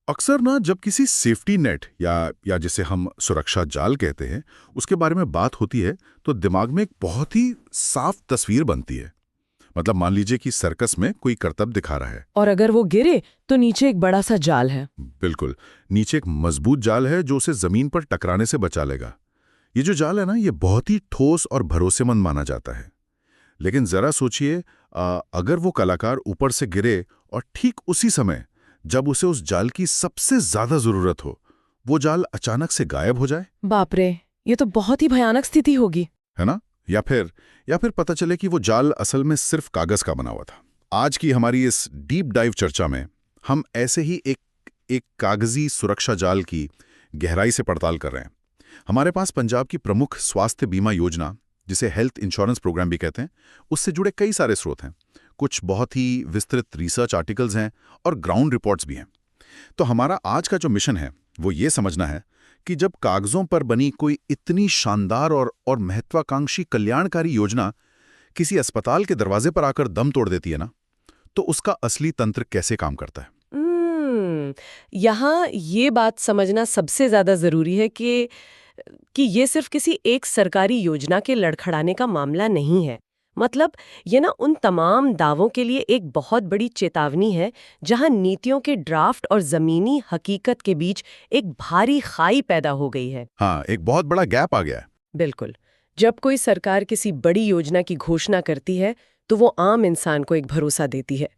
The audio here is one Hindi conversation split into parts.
अक्सर ना जब किसी सेफ्टी नेट या जिसे हम सुरक्षा जाल कहते हैं उसके बारे में बात होती है तो दिमाग में एक बहुत ही साफ तस्वीर बनती है। मतलब मान लीजिए कि सर्कस में कोई करतब दिखा रहा है। और अगर वो गिरे तो नीचे एक बड़ा सा जाल है। बिल्कुल, नीचे एक मजबूत जाल है जो उसे जमीन पर टकराने से बचा लेगा। ये जो जाल है ना, ये बहुत ही ठोस और भरोसेमंद माना जाता है। लेकिन जरा सोचिए, अगर वो कलाकार ऊपर से गिरे और ठीक उसी समय जब उसे उस जाल की सबसे ज्यादा जरूरत हो, वो जाल अचानक से गायब हो जाए। बाप रे, ये तो बहुत ही भयानक स्थिति होगी। है ना? या फिर पता चले कि वो जाल असल में सिर्फ कागज का बना हुआ था। आज की हमारी इस डीप डाइव चर्चा में हम ऐसे ही एक कागजी सुरक्षा जाल की गहराई से पड़ताल कर रहे हैं। हमारे पास पंजाब की प्रमुख स्वास्थ्य बीमा योजना, जिसे हेल्थ इंश्योरेंस प्रोग्राम भी कहते हैं, उससे जुड़े कई सारे स्रोत हैं। कुछ बहुत ही विस्तृत रिसर्च आर्टिकल्स हैं और ग्राउंड रिपोर्ट्स भी हैं। तो हमारा आज का जो मिशन है वो ये समझना है कि जब कागजों पर बनी कोई इतनी शानदार और महत्वाकांक्षी कल्याणकारी योजना किसी अस्पताल के दरवाजे पर आकर दम तोड़ देती है ना, तो उसका असली तंत्र कैसे काम करता है। यहाँ ये बात समझना सबसे ज्यादा जरूरी है कि ये सिर्फ किसी एक सरकारी योजना के लड़खड़ाने का मामला नहीं है। मतलब ये ना उन तमाम दावों के लिए एक बहुत बड़ी चेतावनी है जहां नीतियों के ड्राफ्ट और जमीनी हकीकत के बीच एक भारी खाई पैदा हो गई है। हाँ, एक बहुत बड़ा गैप आ गया है। बिल्कुल। जब कोई सरकार किसी बड़ी योजना की घोषणा करती है तो वो आम इंसान को एक भरोसा देती है,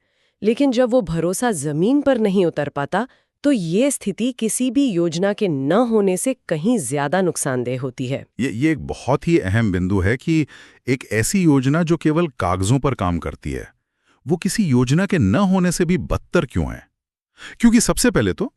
लेकिन जब वो भरोसा जमीन पर नहीं उतर पाता तो ये स्थिति किसी भी योजना के न होने से कहीं ज्यादा नुकसानदेह होती है। ये एक बहुत ही अहम बिंदु है कि एक ऐसी योजना जो केवल कागजों पर काम करती है, वो किसी योजना के न होने से भी बदतर क्यों है। क्योंकि सबसे पहले तो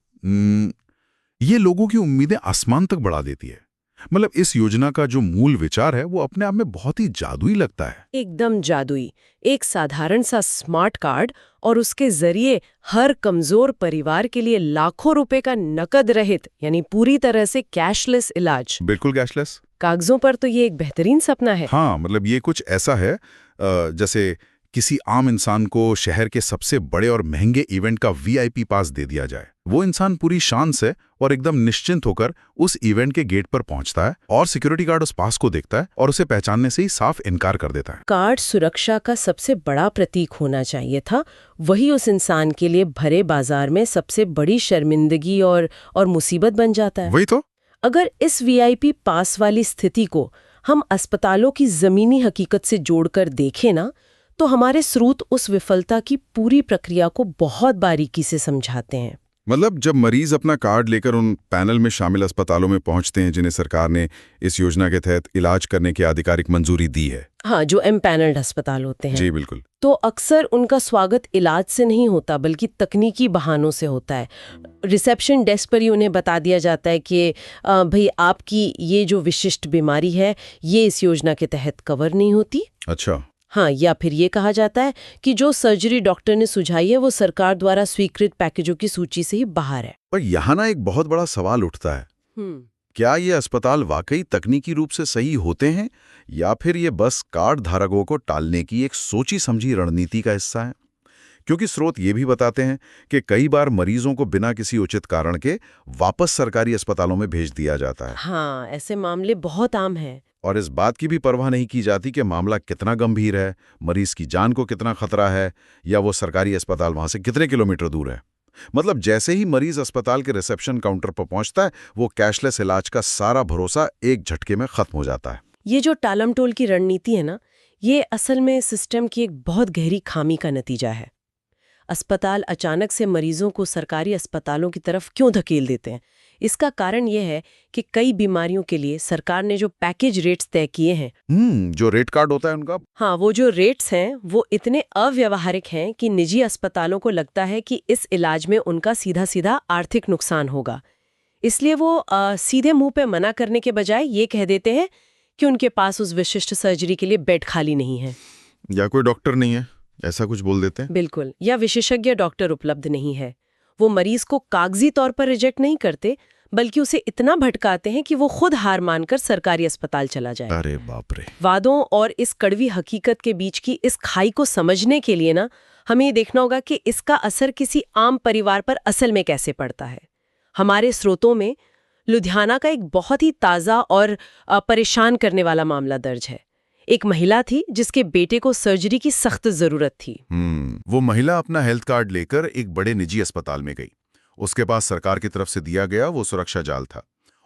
ये लोगों की उम्मीदें आसमान तक बढ़ा देती है। मतलब इस योजना का जो मूल विचार है वो अपने आप में बहुत ही जादुई लगता है। एकदम जादुई। एक साधारण सा स्मार्ट कार्ड और उसके जरिए हर कमजोर परिवार के लिए लाखों रुपए का नकद रहित यानी पूरी तरह से कैशलेस इलाज। बिल्कुल कैशलेस। कागजों पर तो ये एक बेहतरीन सपना है। हाँ, मतलब ये कुछ ऐसा है जैसे किसी आम इंसान को शहर के सबसे बड़े और महंगे इवेंट का वीआईपी पास दे दिया जाए। वो इंसान पूरी शान से और एकदम निश्चिंत होकर उस इवेंट के गेट पर पहुंचता है और सिक्योरिटी गार्ड उस पास को देखता है और उसे पहचानने से ही साफ इनकार कर देता है। कार्ड सुरक्षा का सबसे बड़ा प्रतीक होना चाहिए था, वही उस इंसान के लिए भरे बाजार में सबसे बड़ी शर्मिंदगी और मुसीबत बन जाता है। वही तो। अगर इस वीआईपी पास वाली स्थिति को हम अस्पतालों की जमीनी हकीकत से जोड़कर देखें ना, तो हमारे स्रोत उस विफलता की पूरी प्रक्रिया को बहुत बारीकी से समझाते हैं। मतलब जब मरीज अपना कार्ड लेकर उन पैनल में शामिल अस्पतालों में पहुंचते हैं जिन्हें सरकार ने इस योजना के तहत इलाज करने की आधिकारिक मंजूरी दी है। हाँ, जो एम्पैनल्ड अस्पताल होते हैं। जी बिल्कुल। तो अक्सर उनका स्वागत इलाज से नहीं होता बल्कि तकनीकी बहानों से होता है। रिसेप्शन डेस्क पर ही उन्हें बता दिया जाता है कि भाई आपकी ये जो विशिष्ट बीमारी है ये इस योजना के तहत कवर नहीं होती। अच्छा। हाँ, या फिर ये कहा जाता है कि जो सर्जरी डॉक्टर ने सुझाई है वो सरकार द्वारा स्वीकृत पैकेजों की सूची से ही बाहर है। पर यहाँ ना एक बहुत बड़ा सवाल उठता है, क्या ये अस्पताल वाकई तकनीकी रूप से सही होते हैं या फिर ये बस कार्ड धारकों को टालने की एक सोची समझी रणनीति का हिस्सा है। क्योंकि स्रोत ये भी बताते हैं कि कई बार मरीजों को बिना किसी उचित कारण के वापस सरकारी अस्पतालों में भेज दिया जाता है। हाँ, ऐसे मामले बहुत आम हैं। और इस बात की भी परवाह नहीं की जाती कि मामला कितना गंभीर है, मरीज की जान को कितना खतरा है या वो सरकारी अस्पताल वहां से कितने किलोमीटर दूर है। मतलब जैसे ही मरीज अस्पताल के रिसेप्शन काउंटर पर पहुंचता है, वो कैशलेस इलाज का सारा भरोसा एक झटके में खत्म हो जाता है। ये जो टालमटोल की रणनीति है ना, ये असल में सिस्टम की एक बहुत गहरी खामी का नतीजा है। अस्पताल अचानक से मरीजों को सरकारी अस्पतालों की तरफ क्यों धकेल देते हैं? इसका कारण यह है कि कई बीमारियों के लिए सरकार ने जो पैकेज रेट्स तय किए हैं, जो रेट कार्ड होता है उनका, हाँ, वो जो रेट्स हैं वो इतने अव्यवहारिक हैं कि निजी अस्पतालों को लगता है कि इस इलाज में उनका सीधा सीधा आर्थिक नुकसान होगा। इसलिए वो सीधे मुंह पे मना करने के बजाय ये कह देते हैं कि उनके पास उस विशिष्ट सर्जरी के लिए बेड खाली नहीं है या कोई डॉक्टर नहीं है, ऐसा कुछ बोल देते हैं। बिल्कुल, या विशेषज्ञ डॉक्टर उपलब्ध नहीं है। वो मरीज को कागजी तौर पर रिजेक्ट नहीं करते बल्कि उसे इतना भटकाते हैं कि वो खुद हार मानकर सरकारी अस्पताल चला जाए। अरे बाप रे। वादों और इस कड़वी हकीकत के बीच की इस खाई को समझने के लिए ना हमें ये देखना होगा कि इसका असर किसी आम परिवार पर असल में कैसे पड़ता है। हमारे स्रोतों में लुधियाना का एक बहुत ही ताज़ा और परेशान करने वाला मामला दर्ज है। एक महिला थी जिसके बेटे को सर्जरी की सख्त जरूरत थी। वो महिला अपना हेल्थ कार्ड लेकर एक बड़े निजी अस्पताल में गई। उसके पास सरकार की तरफ से दिया गया वो सुरक्षा जाल था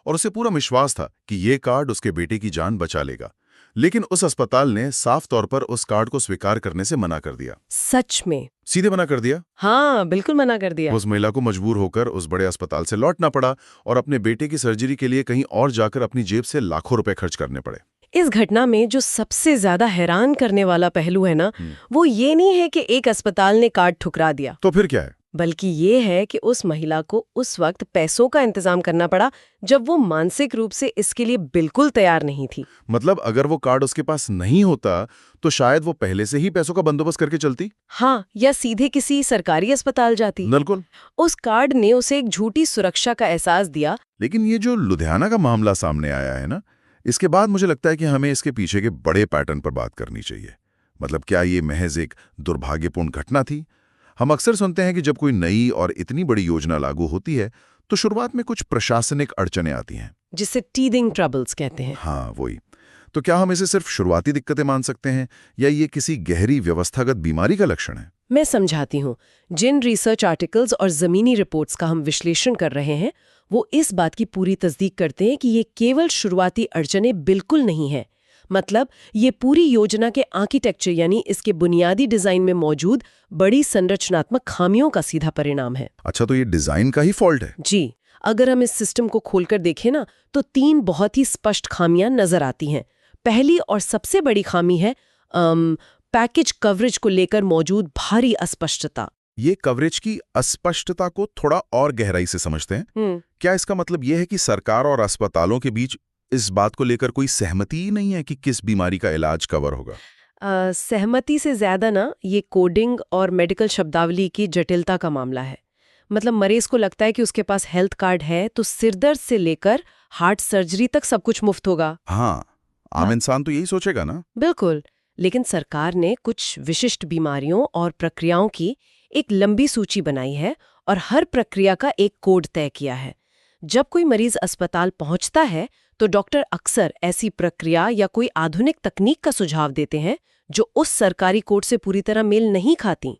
और उसे पूरा विश्वास था कि ये कार्ड उसके बेटे की जान बचा लेगा। लेकिन उस अस्पताल ने साफ तौर पर उस कार्ड को स्वीकार करने से मना कर दिया। सच में? सीधे मना कर दिया। हाँ, बिल्कुल मना कर दिया। उस महिला को मजबूर होकर उस बड़े अस्पताल से लौटना पड़ा और अपने बेटे की सर्जरी के लिए कहीं और जाकर अपनी जेब से लाखों रुपए खर्च करने पड़े। इस घटना में जो सबसे ज्यादा हैरान करने वाला पहलू है ना, वो ये नहीं है कि एक अस्पताल ने कार्ड ठुकरा दिया, तो फिर क्या है? बल्कि ये है कि उस महिला को उस वक्त पैसों का इंतजाम करना पड़ा जब वो मानसिक रूप से इसके लिए बिल्कुल तैयार नहीं थी। मतलब अगर वो कार्ड उसके पास नहीं होता तो शायद वो पहले से ही पैसों का बंदोबस्त करके चलती। हाँ, या सीधे किसी सरकारी अस्पताल जाती। बिल्कुल। उस कार्ड ने उसे एक झूठी सुरक्षा का एहसास दिया। लेकिन ये जो लुधियाना का मामला सामने आया है ना, इसके बाद मुझे लगता है कि हमें इसके पीछे के बड़े पैटर्न पर बात करनी चाहिए। मतलब क्या ये महज एक दुर्भाग्यपूर्ण घटना थी? हम अक्सर सुनते हैं कि जब कोई नई और इतनी बड़ी योजना लागू होती है तो शुरुआत में कुछ प्रशासनिक अड़चनें आती हैं, जिसे टीथिंग ट्रबल्स कहते हैं। हाँ, वही। तो क्या हम इसे सिर्फ शुरुआती दिक्कतें मान सकते हैं या ये किसी गहरी व्यवस्थागत बीमारी का लक्षण है? मैं समझाती हूँ। जिन रिसर्च आर्टिकल्स और जमीनी रिपोर्ट्स का हम विश्लेषण कर रहे हैं, वो इस बात की पूरी तस्दीक करते हैं कि ये केवल शुरुआती अड़चनें बिल्कुल नहीं है। मतलब ये पूरी योजना के आर्किटेक्चर यानी इसके बुनियादी डिजाइन में मौजूद बड़ी संरचनात्मक खामियों का सीधा परिणाम है। अच्छा, तो ये डिजाइन का ही फॉल्ट है? जी। अगर हम इस सिस्टम को खोलकर देखें ना, तो 3 बहुत ही स्पष्ट खामियां नजर आती हैं। पहली और सबसे बड़ी खामी है पैकेज कवरेज को लेकर मौजूद भारी अस्पष्टता। ये कवरेज की अस्पष्टता को थोड़ा और गहराई से समझते हैं। क्या इसका मतलब यह है कि सरकार और अस्पतालों के बीच इस बात को लेकर कोई सहमति ही नहीं है कि किस बीमारी का इलाज कवर होगा? सहमति से ज्यादा ना, ये कोडिंग और मेडिकल शब्दावली की जटिलता का मामला है। मतलब मरीज को लगता है कि उसके पास हेल्थ कार्ड है तो सिरदर्द से लेकर हार्ट सर्जरी तक सब कुछ मुफ्त होगा। हाँ, आम इंसान तो यही सोचेगा ना। बिल्कुल। लेकिन सरकार ने कुछ विशिष्ट बीमारियों और प्रक्रियाओं की एक लंबी सूची बनाई है और हर प्रक्रिया का एक कोड तय किया है। जब कोई मरीज अस्पताल पहुंचता है तो डॉक्टर अक्सर ऐसी प्रक्रिया या कोई आधुनिक तकनीक का सुझाव देते हैं जो उस सरकारी कोड से पूरी तरह मेल नहीं खाती।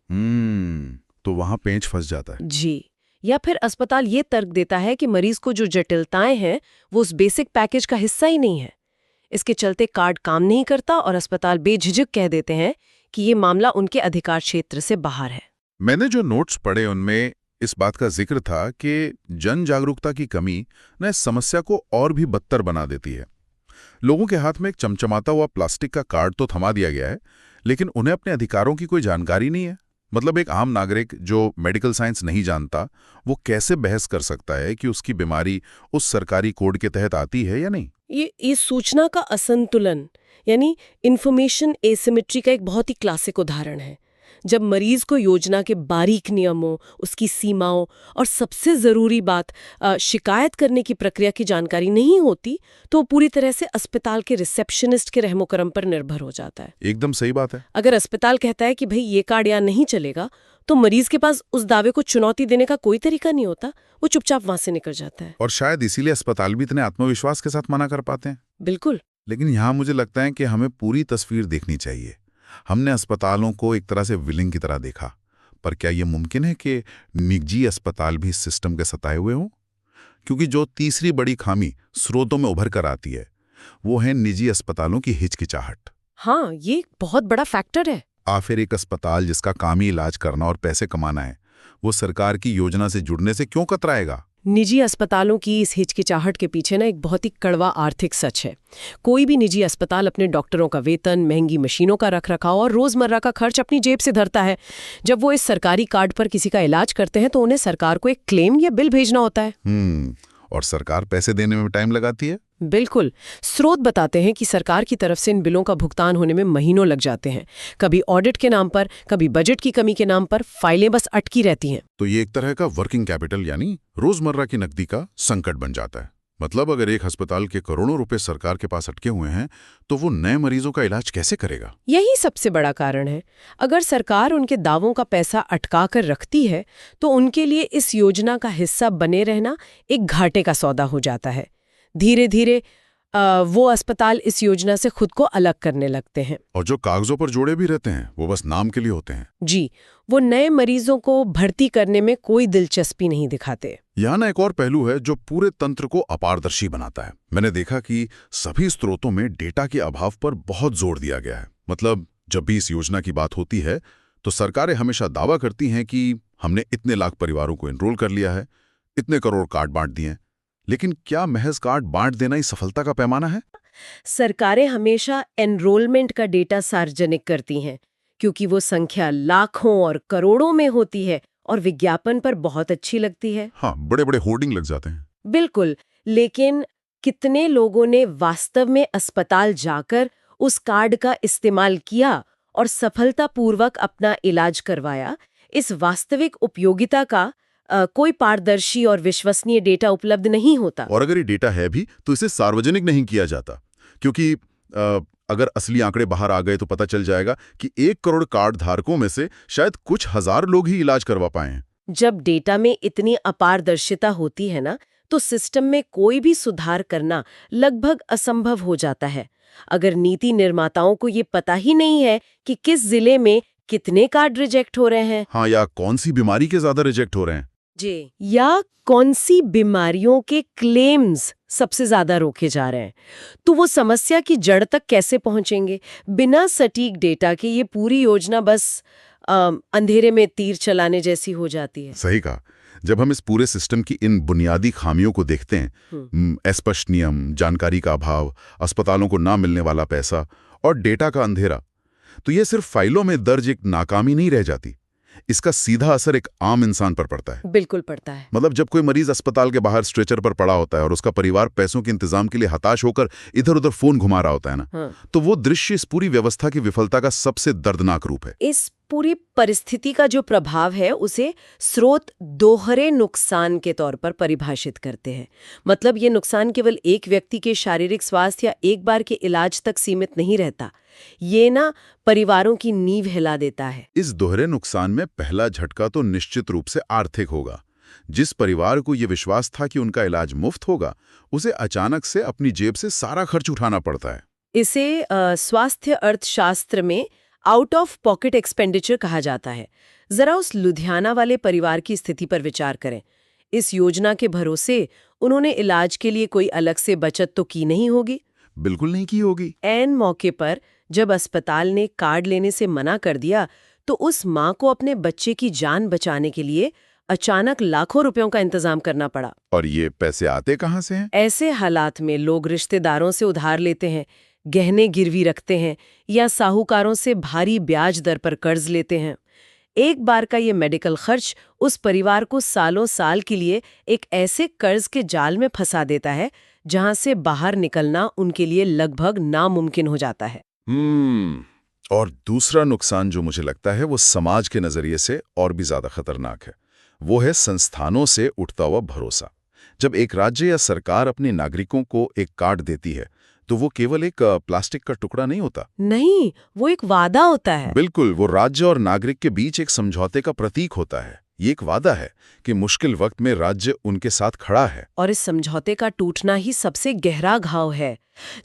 तो वहां पेंच फंस जाता है। जी। या फिर अस्पताल ये तर्क देता है कि मरीज को जो जटिलताएं हैं वो उस बेसिक पैकेज का हिस्सा ही नहीं है। इसके चलते कार्ड काम नहीं करता और अस्पताल बेझिझक कह देते हैं कि ये मामला उनके अधिकार क्षेत्र से बाहर है। मैंने जो नोट्स पढ़े उनमें इस बात का जिक्र था कि जन जागरूकता की कमी न इस समस्या को और भी बदतर बना देती है। लोगों के हाथ में एक चमचमाता हुआ प्लास्टिक का कार्ड तो थमा दिया गया है, लेकिन उन्हें अपने अधिकारों की कोई जानकारी नहीं है। मतलब एक आम नागरिक जो मेडिकल साइंस नहीं जानता, वो कैसे बहस कर सकता है कि उसकी बीमारी उस सरकारी कोड के तहत आती है या नहीं? ये इस सूचना का असंतुलन यानी इंफॉर्मेशन एसिमेट्री का एक बहुत ही क्लासिक उदाहरण है। जब मरीज को योजना के बारीक नियमों, उसकी सीमाओं और सबसे जरूरी बात शिकायत करने की प्रक्रिया की जानकारी नहीं होती, तो पूरी तरह से अस्पताल के रिसेप्शनिस्ट के रहमो करम पर निर्भर हो जाता है। एकदम सही बात है। अगर अस्पताल कहता है कि भाई ये कार्ड यहाँ नहीं चलेगा, तो मरीज के पास उस दावे को चुनौती देने का कोई तरीका नहीं होता। वो चुपचाप वहां से निकल जाता है। और शायद इसीलिए अस्पताल भी इतने आत्मविश्वास के साथ मना कर पाते हैं। बिल्कुल। लेकिन यहाँ मुझे लगता है कि हमें पूरी तस्वीर देखनी चाहिए। हमने अस्पतालों को एक तरह से विलेन की तरह देखा, पर क्या यह मुमकिन है कि निजी अस्पताल भी इस सिस्टम के सताए हुए हों? क्योंकि जो तीसरी बड़ी खामी स्रोतों में उभर कर आती है वो है निजी अस्पतालों की हिचकिचाहट। हाँ, ये बहुत बड़ा फैक्टर है। आखिर एक अस्पताल जिसका काम ही इलाज करना और पैसे कमाना है, वो सरकार की योजना से जुड़ने से क्यों कतराएगा? निजी अस्पतालों की इस हिचकिचाहट के पीछे ना एक बहुत ही कड़वा आर्थिक सच है। कोई भी निजी अस्पताल अपने डॉक्टरों का वेतन, महंगी मशीनों का रखरखाव और रोजमर्रा का खर्च अपनी जेब से धरता है। जब वो इस सरकारी कार्ड पर किसी का इलाज करते हैं तो उन्हें सरकार को एक क्लेम या बिल भेजना होता है। और सरकार पैसे देने में टाइम लगाती है। बिल्कुल। स्रोत बताते हैं कि सरकार की तरफ से इन बिलों का भुगतान होने में महीनों लग जाते हैं। कभी ऑडिट के नाम पर, कभी बजट की कमी के नाम पर फाइलें बस अटकी रहती हैं। तो ये एक तरह का वर्किंग कैपिटल यानी रोजमर्रा की नकदी का संकट बन जाता है। मतलब अगर एक अस्पताल के करोड़ों रुपए सरकार के पास अटके हुए हैं तो वो नए मरीजों का इलाज कैसे करेगा? यही सबसे बड़ा कारण है। अगर सरकार उनके दावों का पैसा अटका कर रखती है तो उनके लिए इस योजना का हिस्सा बने रहना एक घाटे का सौदा हो जाता है। धीरे धीरे वो अस्पताल इस योजना से खुद को अलग करने लगते हैं। और जो कागजों पर जोड़े भी रहते हैं वो बस नाम के लिए होते हैं। जी, वो नए मरीजों को भर्ती करने में कोई दिलचस्पी नहीं दिखाते। यहाँ ना एक और पहलू है जो पूरे तंत्र को अपारदर्शी बनाता है। मैंने देखा कि सभी स्रोतों में डेटा के अभाव पर बहुत जोर दिया गया है। मतलब जब भी इस योजना की बात होती है तो सरकारें हमेशा दावा करती हैं कि हमने इतने लाख परिवारों को एनरोल कर लिया है, इतने करोड़ कार्ड बांट दिए हैं। लेकिन क्या महज कार्ड बांट देना ही सफलता का पैमाना है? सरकारें हमेशा एनरोलमेंट का डेटा सार्वजनिक करती हैं क्योंकि वो संख्या लाखों और करोड़ों में होती है और विज्ञापन पर बहुत अच्छी लगती है। हाँ, बड़े बड़े होर्डिंग लग जाते हैं। बिल्कुल, लेकिन कितने लोगों ने वास्तव में अस्पताल जाकर उस कार्ड का इस्तेमाल किया और सफलतापूर्वक अपना इलाज करवाया, इस वास्तविक उपयोगिता का कोई पारदर्शी और विश्वसनीय डेटा उपलब्ध नहीं होता। और अगर ये डेटा है भी तो इसे सार्वजनिक नहीं किया जाता, क्योंकि अगर असली आंकड़े बाहर आ गए तो पता चल जाएगा कि 1 करोड़ कार्ड धारकों में से शायद कुछ हजार लोग ही इलाज करवा पाए हैं। जब डेटा में इतनी अपारदर्शिता होती है ना, तो सिस्टम में कोई भी सुधार करना लगभग असंभव हो जाता है। अगर नीति निर्माताओं को ये पता ही नहीं है कि किस जिले में कितने कार्ड रिजेक्ट हो रहे हैं, हाँ, या कौन सी बीमारी के ज्यादा रिजेक्ट हो रहे हैं, जी, या कौन सी बीमारियों के क्लेम्स सबसे ज्यादा रोके जा रहे हैं, तो वो समस्या की जड़ तक कैसे पहुंचेंगे? बिना सटीक डेटा के ये पूरी योजना बस अंधेरे में तीर चलाने जैसी हो जाती है। सही कहा। जब हम इस पूरे सिस्टम की इन बुनियादी खामियों को देखते हैं, अस्पष्ट नियम, जानकारी का अभाव, अस्पतालों को ना मिलने वाला पैसा और डेटा का अंधेरा, तो ये सिर्फ फाइलों में दर्ज एक नाकामी नहीं रह जाती। इसका सीधा असर एक आम इंसान पर पड़ता है। बिल्कुल पड़ता है। मतलब जब कोई मरीज अस्पताल के बाहर स्ट्रेचर पर पड़ा होता है और उसका परिवार पैसों के इंतजाम के लिए हताश होकर इधर उधर फोन घुमा रहा होता है ना, तो वो दृश्य इस पूरी व्यवस्था की विफलता का सबसे दर्दनाक रूप है। इस पूरी परिस्थिति का जो प्रभाव है उसे स्रोत दोहरे नुकसान के तौर पर परिभाषित करते हैं। मतलब ये नुकसान केवल एक व्यक्ति के शारीरिक स्वास्थ्य या एक बार के इलाज तक सीमित नहीं रहता, ये ना परिवारों की नींव हिला देता है। इस दोहरे नुकसान में पहला झटका तो निश्चित रूप से आर्थिक होगा। जिस परिवार को ये विश्वास था कि उनका इलाज मुफ्त होगा, उसे अचानक से अपनी जेब से सारा खर्च उठाना पड़ता है। इसे स्वास्थ्य अर्थशास्त्र में आउट ऑफ पॉकेट एक्सपेंडिचर कहा जाता है। जरा उस लुधियाना वाले परिवार की स्थिति पर विचार करें। इस योजना के भरोसे उन्होंने इलाज के लिए कोई अलग से बचत तो की नहीं होगी? बिल्कुल नहीं की होगी। ऐन मौके पर जब अस्पताल ने कार्ड लेने से मना कर दिया तो उस माँ को अपने बच्चे की जान बचाने के लिए अचानक लाखों रुपयों का इंतजाम करना पड़ा। और ये पैसे आते कहाँ से हैं? ऐसे हालात में लोग रिश्तेदारों से उधार लेते हैं, गहने गिरवी रखते हैं या साहूकारों से भारी ब्याज दर पर कर्ज लेते हैं। एक बार का ये मेडिकल खर्च उस परिवार को सालों साल के लिए एक ऐसे कर्ज के जाल में फंसा देता है जहां से बाहर निकलना उनके लिए लगभग नामुमकिन हो जाता है। और दूसरा नुकसान जो मुझे लगता है वो समाज के नजरिए से और भी ज्यादा खतरनाक है। वो है संस्थानों से उठता हुआ भरोसा। जब एक राज्य या सरकार अपने नागरिकों को एक कार्ड देती है तो वो केवल एक प्लास्टिक का टुकड़ा नहीं होता। नहीं, वो एक वादा होता है। बिल्कुल, वो राज्य और नागरिक के बीच एक समझौते का प्रतीक होता है। ये एक वादा है कि मुश्किल वक्त में राज्य उनके साथ खड़ा है। और इस समझौते का टूटना ही सबसे गहरा घाव है।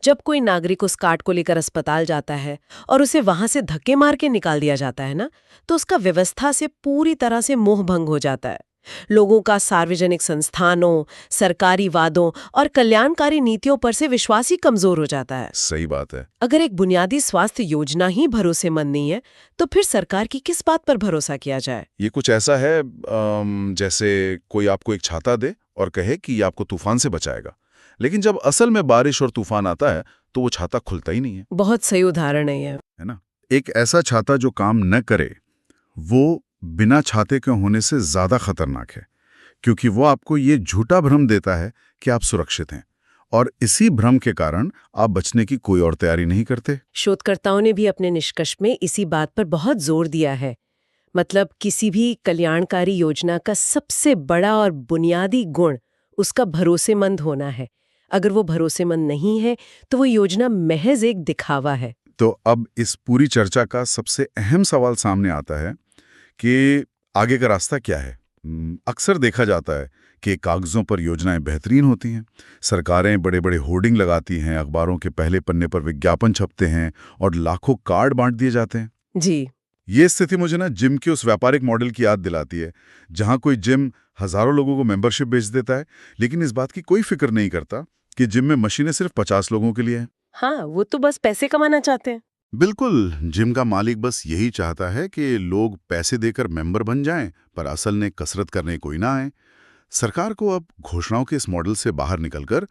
जब कोई नागरिक उस कार्ड को लेकर अस्पताल जाता है और उसे वहां से धक्के मार के निकाल दिया जाता है ना, तो उसका व्यवस्था से पूरी तरह से मोह भंग हो जाता है। लोगों का सार्वजनिक संस्थानों, सरकारी वादों और कल्याणकारी नीतियों पर से विश्वास ही कमजोर हो जाता है। सही बात है। अगर एक बुनियादी स्वास्थ्य योजना ही भरोसेमंद नहीं है तो फिर सरकार की किस बात पर भरोसा किया जाए? ये कुछ ऐसा है जैसे कोई आपको एक छाता दे और कहे कि ये आपको तूफान से बचाएगा, लेकिन जब असल में बारिश और तूफान आता है तो वो छाता खुलता ही नहीं है। बहुत सही उदाहरण है ना? एक ऐसा छाता जो काम न करे वो बिना छाते के होने से ज्यादा खतरनाक है, क्योंकि वो आपको ये झूठा भ्रम देता है कि आप सुरक्षित हैं, और इसी भ्रम के कारण आप बचने की कोई और तैयारी नहीं करते। शोधकर्ताओं ने भी अपने निष्कर्ष में इसी बात पर बहुत जोर दिया है। मतलब किसी भी कल्याणकारी योजना का सबसे बड़ा और बुनियादी गुण उसका भरोसेमंद होना है। अगर वो भरोसेमंद नहीं है तो वो योजना महज एक दिखावा है। तो अब इस पूरी चर्चा का सबसे अहम सवाल सामने आता है कि आगे का रास्ता क्या है। अक्सर देखा जाता है कि कागजों पर योजनाएं बेहतरीन होती हैं, सरकारें बड़े बड़े होर्डिंग लगाती हैं, अखबारों के पहले पन्ने पर विज्ञापन छपते हैं और लाखों कार्ड बांट दिए जाते हैं। जी। ये स्थिति मुझे ना जिम के उस व्यापारिक मॉडल की याद दिलाती है, जहां कोई जिम हजारों लोगों को मेंबरशिप बेच देता है, लेकिन इस बात की कोई फिक्र नहीं करता कि जिम में मशीनें सिर्फ 50 लोगों के लिए हैं। हाँ, वो तो बस पैसे कमाना चाहते हैं। बिल्कुल, जिम का मालिक बस यही चाहता है कि लोग पैसे देकर मेंबर बन जाएं, पर असल में कसरत करने कोई ना आए। सरकार को अब घोषणाओं के इस मॉडल से बाहर निकलकर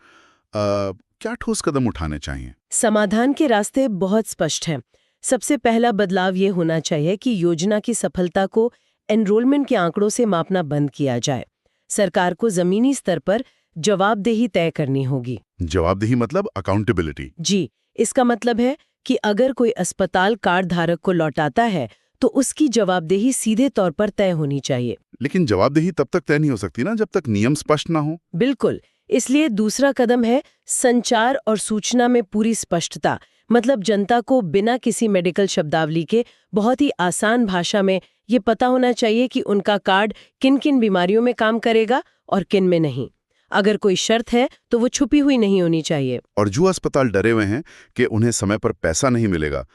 क्या ठोस कदम उठाने चाहिए? समाधान के रास्ते बहुत स्पष्ट हैं। सबसे पहला बदलाव ये होना चाहिए कि योजना की सफलता को एनरोलमेंट के आंकड़ों से मापना बंद किया जाए। सरकार को जमीनी स्तर पर जवाबदेही तय करनी होगी। जवाबदेही मतलब अकाउंटेबिलिटी। जी, इसका मतलब है कि अगर कोई अस्पताल कार्ड धारक को लौटाता है तो उसकी जवाबदेही सीधे तौर पर तय होनी चाहिए। लेकिन जवाबदेही तब तक तय नहीं हो सकती ना जब तक नियम स्पष्ट ना हो। बिल्कुल, इसलिए दूसरा कदम है संचार और सूचना में पूरी स्पष्टता। मतलब जनता को बिना किसी मेडिकल शब्दावली के बहुत ही आसान भाषा में ये पता होना चाहिए कि उनका कार्ड किन किन बीमारियों में काम करेगा और किन में नहीं। अगर कोई शर्त है तो वो छुपी हुई नहीं होनी चाहिए। और जो अस्पताल डरे हुए हैं कि उन्हें समय पर पैसा नहीं मिलेगा,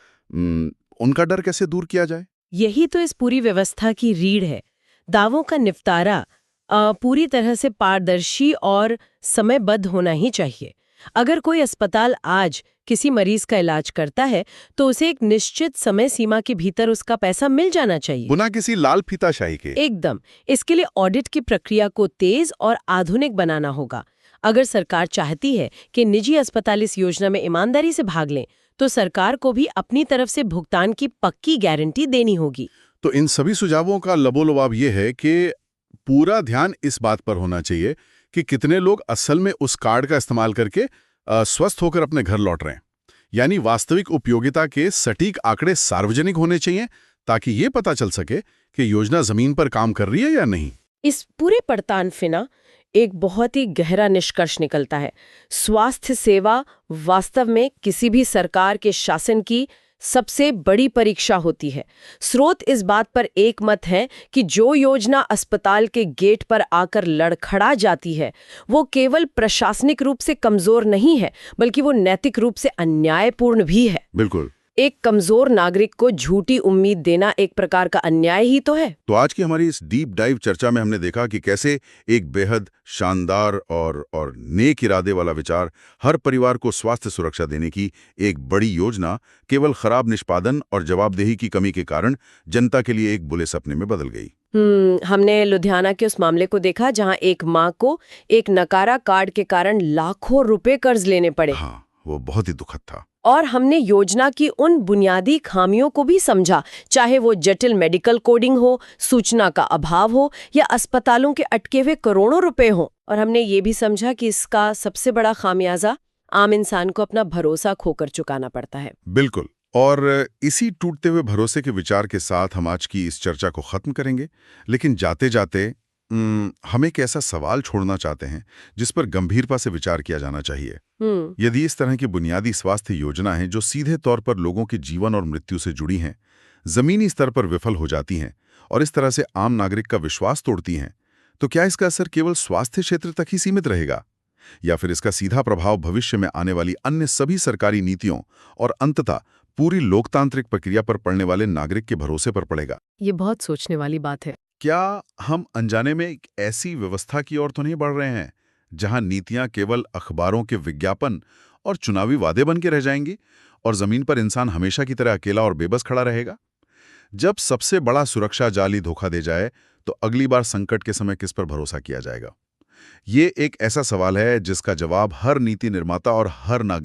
उनका डर कैसे दूर किया जाए? यही तो इस पूरी व्यवस्था की रीढ़ है। दावों का निपटारा पूरी तरह से पारदर्शी और समयबद्ध होना ही चाहिए। अगर कोई अस्पताल आज किसी मरीज का इलाज करता है तो उसे एक निश्चित समय सीमा के भीतर उसका पैसा मिल जाना चाहिए, बिना किसी लाल फीताशाही के। एकदम। इसके लिए ऑडिट की प्रक्रिया को तेज और आधुनिक बनाना होगा। अगर सरकार चाहती है कि निजी अस्पताल इस योजना में ईमानदारी से भाग लें तो सरकार को भी अपनी तरफ से भुगतान की पक्की गारंटी देनी होगी। तो इन सभी सुझावों का लबोलबाब ये है कि पूरा ध्यान इस बात पर होना चाहिए कि कितने लोग असल में उस कार्ड का इस्तेमाल करके स्वस्थ होकर अपने घर लौट रहे हैं। यानी वास्तविक उपयोगिता के सटीक आंकड़े सार्वजनिक होने चाहिए ताकि ये पता चल सके कि योजना जमीन पर काम कर रही है या नहीं। इस पूरे पड़ताल से ना एक बहुत ही गहरा निष्कर्ष निकलता है। स्वास्थ्य सेवा वास्तव में किसी भी सरकार के शासन की सबसे बड़ी परीक्षा होती है। स्रोत इस बात पर एक मत है कि जो योजना अस्पताल के गेट पर आकर लड़खड़ा जाती है वो केवल प्रशासनिक रूप से कमजोर नहीं है, बल्कि वो नैतिक रूप से अन्यायपूर्ण भी है। बिल्कुल। एक कमजोर नागरिक को झूठी उम्मीद देना एक प्रकार का अन्याय ही तो है। तो आज की हमारी इस डीप डाइव चर्चा में हमने देखा कि कैसे एक बेहद शानदार और नेक इरादे वाला विचार हर परिवार को स्वास्थ्य सुरक्षा देने की एक बड़ी योजना केवल खराब निष्पादन और जवाबदेही की कमी के कारण जनता के लिए एक बुरे सपने में बदल गई। हमने लुधियाना के उस मामले को देखा जहां एक माँ को एक नकारा कार्ड के कारण लाखों रुपए कर्ज लेने पड़े। हाँ, वो बहुत ही दुखद था। और हमने योजना की उन बुनियादी खामियों को भी समझा, चाहे वो जटिल मेडिकल कोडिंग हो, सूचना का अभाव हो या अस्पतालों के अटके हुए करोड़ों रुपए हो। और हमने ये भी समझा कि इसका सबसे बड़ा खामियाजा आम इंसान को अपना भरोसा खोकर चुकाना पड़ता है। बिल्कुल। और इसी टूटते हुए भरोसे के विचार के साथ हम आज की इस चर्चा को खत्म करेंगे। लेकिन जाते जाते हम एक ऐसा सवाल छोड़ना चाहते हैं जिस पर गंभीरता से विचार किया जाना चाहिए। यदि इस तरह की बुनियादी स्वास्थ्य योजना है जो सीधे तौर पर लोगों के जीवन और मृत्यु से जुड़ी हैं, जमीनी स्तर पर विफल हो जाती हैं और इस तरह से आम नागरिक का विश्वास तोड़ती हैं, तो क्या इसका असर केवल स्वास्थ्य क्षेत्र तक ही सीमित रहेगा या फिर इसका सीधा प्रभाव भविष्य में आने वाली अन्य सभी सरकारी नीतियों और अंततः पूरी लोकतांत्रिक प्रक्रिया पर पड़ने वाले नागरिक के भरोसे पर पड़ेगा? ये बहुत सोचने वाली बात है। क्या हम अनजाने में एक ऐसी व्यवस्था की ओर तो नहीं बढ़ रहे हैं जहां नीतियां केवल अखबारों के विज्ञापन और चुनावी वादे बन के रह जाएंगी और जमीन पर इंसान हमेशा की तरह अकेला और बेबस खड़ा रहेगा? जब सबसे बड़ा सुरक्षा जाल ही धोखा दे जाए तो अगली बार संकट के समय किस पर भरोसा किया जाएगा? ये एक ऐसा सवाल है जिसका जवाब हर नीति निर्माता और हर नागरिक